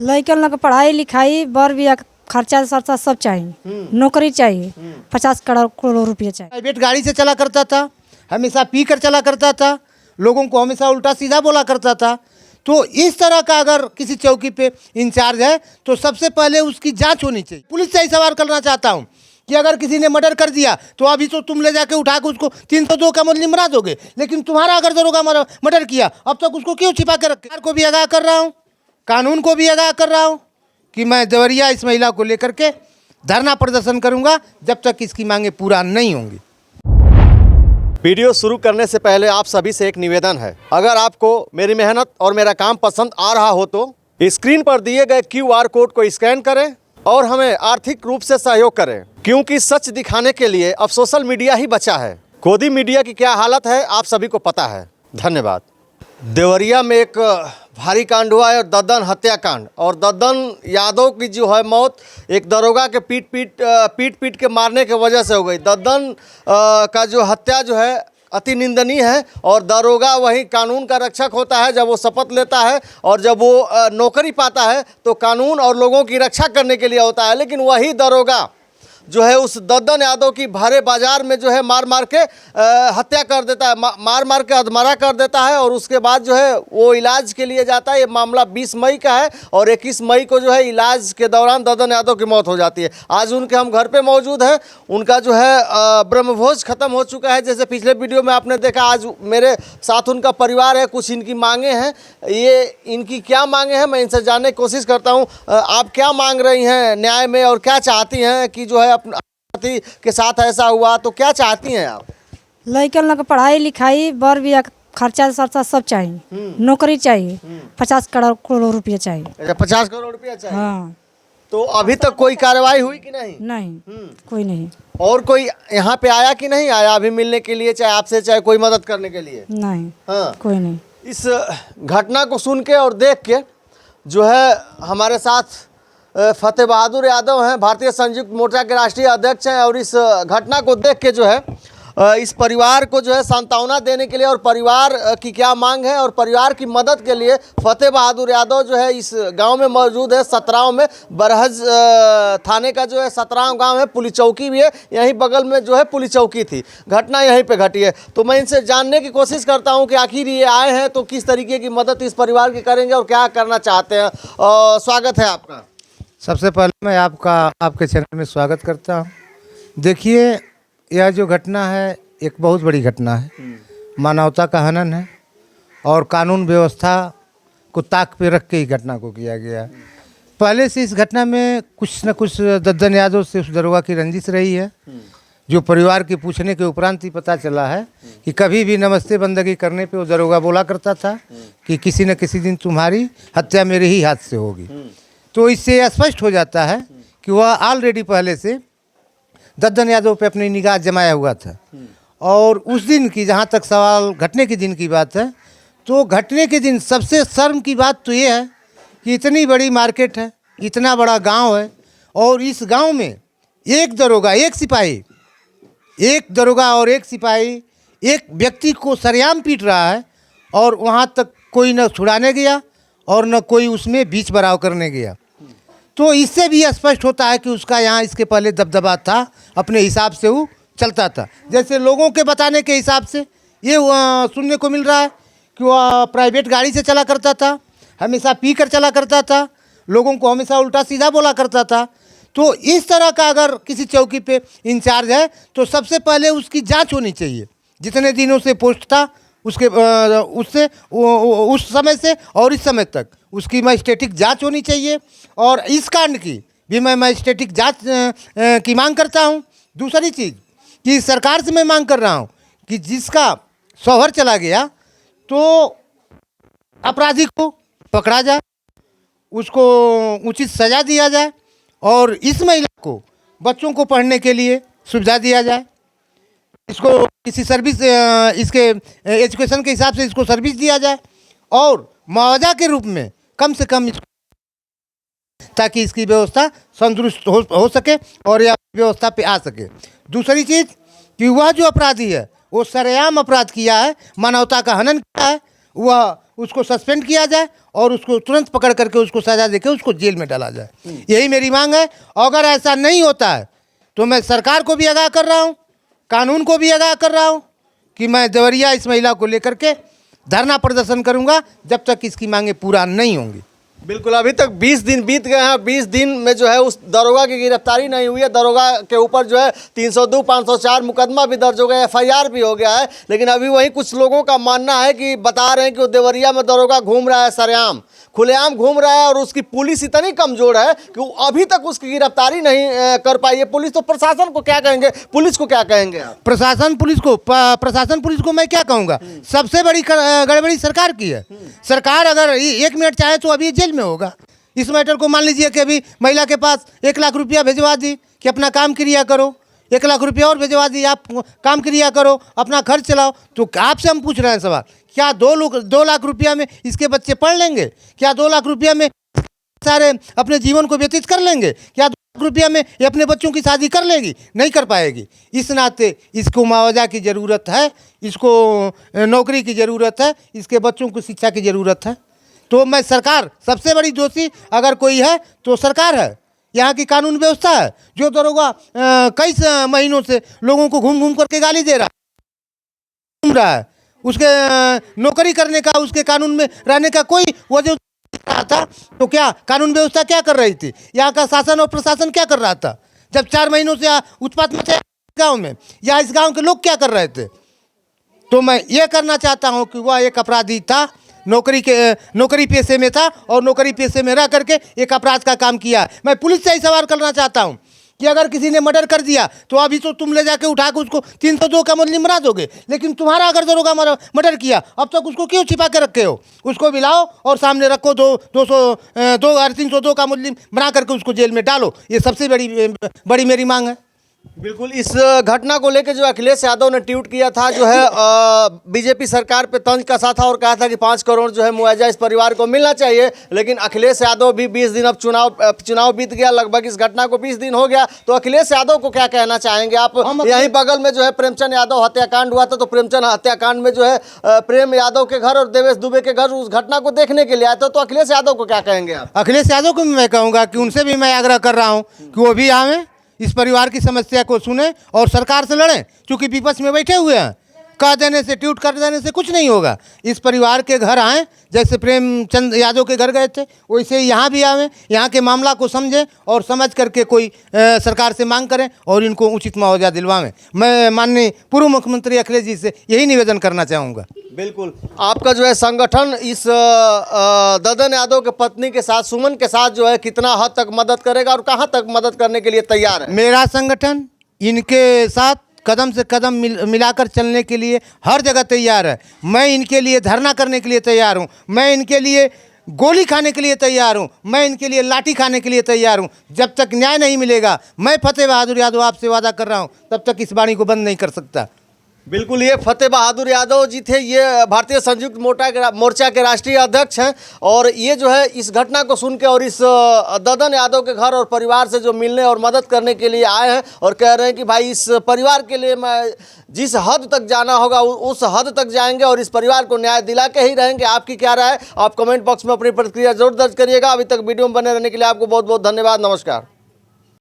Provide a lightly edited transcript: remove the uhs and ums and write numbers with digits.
लड़कन लोग के पढ़ाई लिखाई बर बिया खर्चा सर्चा सब चाहिए, नौकरी चाहिए, 50 करोड़ रुपये चाहिए। प्राइवेट गाड़ी से चला करता था, हमेशा पी कर चला करता था, लोगों को हमेशा उल्टा सीधा बोला करता था। तो इस तरह का अगर किसी चौकी पे इंचार्ज है तो सबसे पहले उसकी जांच होनी चाहिए। पुलिस से ही सवाल करना चाहता हूँ कि अगर किसी ने मर्डर कर दिया तो अभी तो तुम ले जाके उठा के उसको 302 का मुकदमा बना दोगे, लेकिन तुम्हारा अगर दरोगा मर्डर किया अब तक उसको क्यों छिपा के रखे? सरकार को भी आगाह कर रहा हूँ, कानून को भी आगाह कर रहा हूँ कि मैं देवरिया इस महिला को लेकर के धरना प्रदर्शन करूंगा जब तक इसकी मांगे पूरा नहीं होंगी। वीडियो शुरू करने से पहले आप सभी से एक निवेदन है, अगर आपको मेरी मेहनत और मेरा काम पसंद आ रहा हो तो स्क्रीन पर दिए गए QR कोड को स्कैन करें और हमें आर्थिक रूप से सहयोग करें, क्योंकि सच दिखाने के लिए अब सोशल मीडिया ही बचा है। गोदी मीडिया की क्या हालत है आप सभी को पता है। धन्यवाद। देवरिया में एक भारी कांड हुआ है और दद्दन हत्याकांड, और दद्दन यादव की जो है मौत एक दरोगा के पीट के मारने की वजह से हो गई। दद्दन का जो हत्या जो है अति निंदनीय है, और दरोगा वही कानून का रक्षक होता है जब वो शपथ लेता है और जब वो नौकरी पाता है तो कानून और लोगों की रक्षा करने के लिए होता है। लेकिन वही दरोगा जो है उस दद्दन यादव की भारे बाजार में जो है मार मार के हत्या कर देता है, मार मार के अधमरा कर देता है, और उसके बाद जो है वो इलाज के लिए जाता है। ये मामला 20 मई का है और 21 मई को जो है इलाज के दौरान दद्दन यादव की मौत हो जाती है। आज उनके हम घर पे मौजूद हैं। उनका जो है ब्रह्मभोज खत्म हो चुका है, जैसे पिछले वीडियो में आपने देखा। आज मेरे साथ उनका परिवार है, कुछ इनकी मांगे हैं। ये इनकी क्या मांगे हैं मैं इनसे जानने की कोशिश करता हूँ। आप क्या मांग रही हैं न्याय में, और क्या चाहती हैं कि जो है पति के साथ ऐसा हुआ तो क्या चाहती हैं आप? लड़कन लोग के पढ़ाई लिखाई बर बिया खर्चा सर्चा सब चाहिए, नौकरी चाहिए, 50 करोड़ रुपये चाहिए। 50 करोड़ रुपया चाहिए। हाँ। तो अभी तक कोई कार्रवाई हुई कि नहीं? नहीं, कोई नहीं। और कोई यहाँ पे आया कि नहीं आया अभी मिलने के लिए, चाहे आपसे चाहे कोई मदद करने के लिए? नहीं। हाँ, कोई नहीं। इस घटना को सुन के और देख के जो है हमारे साथ फतेह बहादुर यादव हैं, भारतीय संयुक्त मोर्चा के राष्ट्रीय अध्यक्ष हैं, और इस घटना को देख के जो है इस परिवार को जो है सांत्वना देने के लिए और परिवार की क्या मांग है और परिवार की मदद के लिए फतेह बहादुर यादव जो है इस गांव में मौजूद है। सतराव में बरहज थाने का जो है सतराव गांव है, पुलिस चौकी भी है, यहीं बगल में जो है पुलिस चौकी थी। घटना यहीं पे घटी है। तो मैं इनसे जानने की कोशिश करता हूं कि आखिर ये आए हैं तो किस तरीके की मदद इस परिवार की करेंगे और क्या करना चाहते हैं। स्वागत है आपका। सबसे पहले मैं आपके चैनल में स्वागत करता हूँ। देखिए, यह जो घटना है एक बहुत बड़ी घटना है, मानवता का हनन है, और कानून व्यवस्था को ताक पे रख के ही घटना को किया गया है। पहले से इस घटना में कुछ न कुछ दद्दन यादव से उस दरोगा की रंजिश रही है, जो परिवार के पूछने के उपरांत ही पता चला है कि कभी भी नमस्ते बंदगी करने पे वो दरोगा बोला करता था कि किसी न किसी दिन तुम्हारी हत्या मेरे ही हाथ से होगी। तो इससे स्पष्ट हो जाता है कि वह ऑलरेडी पहले से दद्दन यादव पे अपनी निगाह जमाया हुआ था। और उस दिन की जहाँ तक सवाल घटने के दिन की बात है, तो घटने के दिन सबसे शर्म की बात तो ये है कि इतनी बड़ी मार्केट है, इतना बड़ा गांव है, और इस गांव में एक दरोगा एक सिपाही, एक दरोगा और एक सिपाही एक व्यक्ति को सरेआम पीट रहा है, और वहाँ तक कोई न छुड़ाने गया और न कोई उसमें बीच बराव करने गया। तो इससे भी स्पष्ट होता है कि उसका यहाँ इसके पहले दबदबा था, अपने हिसाब से वो चलता था। जैसे लोगों के बताने के हिसाब से ये सुनने को मिल रहा है कि वह प्राइवेट गाड़ी से चला करता था, हमेशा पी कर चला करता था, लोगों को हमेशा उल्टा सीधा बोला करता था। तो इस तरह का अगर किसी चौकी पे इंचार्ज है तो सबसे पहले उसकी जांच होनी चाहिए। जितने दिनों से पोस्ट था उसके उससे उस समय से और इस समय तक उसकी मजिस्ट्रेटिक जांच होनी चाहिए, और इस कांड की भी मैं मजिस्ट्रेटिक जांच की मांग करता हूं। दूसरी चीज़ कि सरकार से मैं मांग कर रहा हूं कि जिसका शौहर चला गया तो अपराधी को पकड़ा जाए, उसको उचित सज़ा दिया जाए, और इस महिला को बच्चों को पढ़ने के लिए सुविधा दिया जाए। इसको किसी सर्विस इसके एजुकेशन के हिसाब से इसको सर्विस दिया जाए, और मुआवजा के रूप में कम से कम इसको, ताकि इसकी व्यवस्था संतुष्ट हो सके और यह व्यवस्था पे आ सके। दूसरी चीज़ कि वह जो अपराधी है वो सरेआम अपराध किया है, मानवता का हनन किया है, वह उसको सस्पेंड किया जाए और उसको तुरंत पकड़ करके उसको सजा देके उसको जेल में डाला जाए। यही मेरी मांग है। अगर ऐसा नहीं होता है तो मैं सरकार को भी आगाह कर रहा हूँ, कानून को भी आगाह कर रहा हूँ कि मैं देवरिया इस महिला को लेकर के धरना प्रदर्शन करूँगा जब तक इसकी मांगें पूरा नहीं होंगी। बिल्कुल, अभी तक 20 दिन बीत गए हैं। 20 दिन में जो है उस दरोगा की गिरफ्तारी नहीं हुई है। दरोगा के ऊपर जो है 302, 504 मुकदमा भी दर्ज हो गया है, FIR भी हो गया है। लेकिन अभी वहीं कुछ लोगों का मानना है कि बता रहे हैं कि वो देवरिया में दरोगा घूम रहा है, सरेआम खुलेआम घूम रहा है और उसकी पुलिस इतनी कमज़ोर है कि वो अभी तक उसकी गिरफ्तारी नहीं कर पाई है पुलिस। तो प्रशासन को क्या कहेंगे, पुलिस को क्या कहेंगे आप? प्रशासन पुलिस को मैं क्या कहूँगा, सबसे बड़ी गड़बड़ी सरकार की है। सरकार अगर 1 मिनट चाहे तो अभी जेल में होगा। इस मैटर को मान लीजिए कि अभी महिला के पास 1 लाख रुपया भिजवा दी कि अपना काम क्रिया करो, 1 लाख रुपया और भिजवा दी, आप काम क्रिया करो, अपना खर्च चलाओ। तो आपसे हम पूछ रहे हैं सवाल, क्या 2 लाख रुपया में इसके बच्चे पढ़ लेंगे? क्या 2 लाख रुपया में सारे अपने जीवन को व्यतीत कर लेंगे? क्या 2 लाख रुपया में ये अपने बच्चों की शादी कर लेगी? नहीं कर पाएगी। इस नाते इसको मुआवजा की ज़रूरत है, इसको नौकरी की ज़रूरत है, इसके बच्चों को शिक्षा की ज़रूरत है। तो मैं सरकार, सबसे बड़ी दोषी अगर कोई है तो सरकार है, यहाँ की कानून व्यवस्था है। जो दरोगा कई महीनों से लोगों को घूम घूम करके गाली दे रहा है, उसके नौकरी करने का, उसके कानून में रहने का कोई वजह रहा था, तो क्या कानून व्यवस्था क्या कर रही थी? यहाँ का शासन और प्रशासन क्या कर रहा था? जब 4 महीनों से उत्पात मचा गाँव में, या इस गाँव के लोग क्या कर रहे थे? तो मैं ये करना चाहता हूँ कि वह एक अपराधी था, नौकरी पेशे में था और नौकरी पेशे में रह करके एक अपराध का काम किया। मैं पुलिस से ही सवाल करना चाहता हूँ कि अगर किसी ने मर्डर कर दिया तो अभी तो तुम ले जाके उठा के उसको 302 का मुजरिम बना दोगे, लेकिन तुम्हारा अगर दरोगा मर्डर किया अब तक उसको क्यों छिपा के रखे हो? उसको बुलाओ और सामने रखो, 302 का मुजरिम बना करके उसको जेल में डालो। ये सबसे बड़ी मेरी मांग है। बिल्कुल, इस घटना को लेकर जो अखिलेश यादव ने ट्वीट किया था, जो है बीजेपी सरकार पे तंज कसा था और कहा था कि 5 करोड़ जो है मुआवजा इस परिवार को मिलना चाहिए। लेकिन अखिलेश यादव भी 20 दिन, अब चुनाव बीत गया, लगभग इस घटना को 20 दिन हो गया। तो अखिलेश यादव को क्या कहना चाहेंगे आप? यहीं बगल में जो है प्रेमचंद यादव हत्याकांड हुआ था, तो प्रेमचंद हत्याकांड में जो है प्रेम यादव के घर और देवेश दुबे के घर उस घटना को देखने के लिए आए थे। तो अखिलेश यादव को क्या कहेंगे आप? अखिलेश यादव को मैं कहूँगा कि उनसे भी मैं आग्रह कर रहा हूँ कि वो भी आवें, इस परिवार की समस्या को सुने और सरकार से लड़ें, क्योंकि विपक्ष में बैठे हुए हैं। कह देने से, ट्वीट कर देने से कुछ नहीं होगा। इस परिवार के घर आएँ, जैसे प्रेमचंद यादव के घर गए थे वैसे ही यहाँ भी आवें, यहाँ के मामला को समझें और समझ करके कोई सरकार से मांग करें और इनको उचित मुआवजा दिलवाएं। मैं माननीय पूर्व मुख्यमंत्री अखिलेश जी से यही निवेदन करना चाहूँगा। बिल्कुल, आपका जो है संगठन इस ददन यादव के पत्नी के साथ, सुमन के साथ जो है कितना हद तक मदद करेगा और कहाँ तक मदद करने के लिए तैयार है? मेरा संगठन इनके साथ कदम से कदम मिलाकर चलने के लिए हर जगह तैयार है। मैं इनके लिए धरना करने के लिए तैयार हूँ, मैं इनके लिए गोली खाने के लिए तैयार हूँ, मैं इनके लिए लाठी खाने के लिए तैयार हूँ। जब तक न्याय नहीं मिलेगा, मैं फतेह बहादुर यादव आपसे वादा कर रहा हूँ, तब तक इस वाणी को बंद नहीं कर सकता। बिल्कुल, ये फतेह बहादुर यादव जी थे, ये भारतीय संयुक्त मोर्चा के राष्ट्रीय अध्यक्ष हैं। और ये जो है इस घटना को सुन के और इस ददन यादव के घर और परिवार से जो मिलने और मदद करने के लिए आए हैं और कह रहे हैं कि भाई इस परिवार के लिए मैं जिस हद तक जाना होगा उस हद तक जाएंगे और इस परिवार को न्याय दिला के ही रहेंगे। आपकी क्या राय है? आप कमेंट बॉक्स में अपनी प्रतिक्रिया जरूर दर्ज करिएगा। अभी तक वीडियो में बने रहने के लिए आपको बहुत बहुत धन्यवाद। नमस्कार।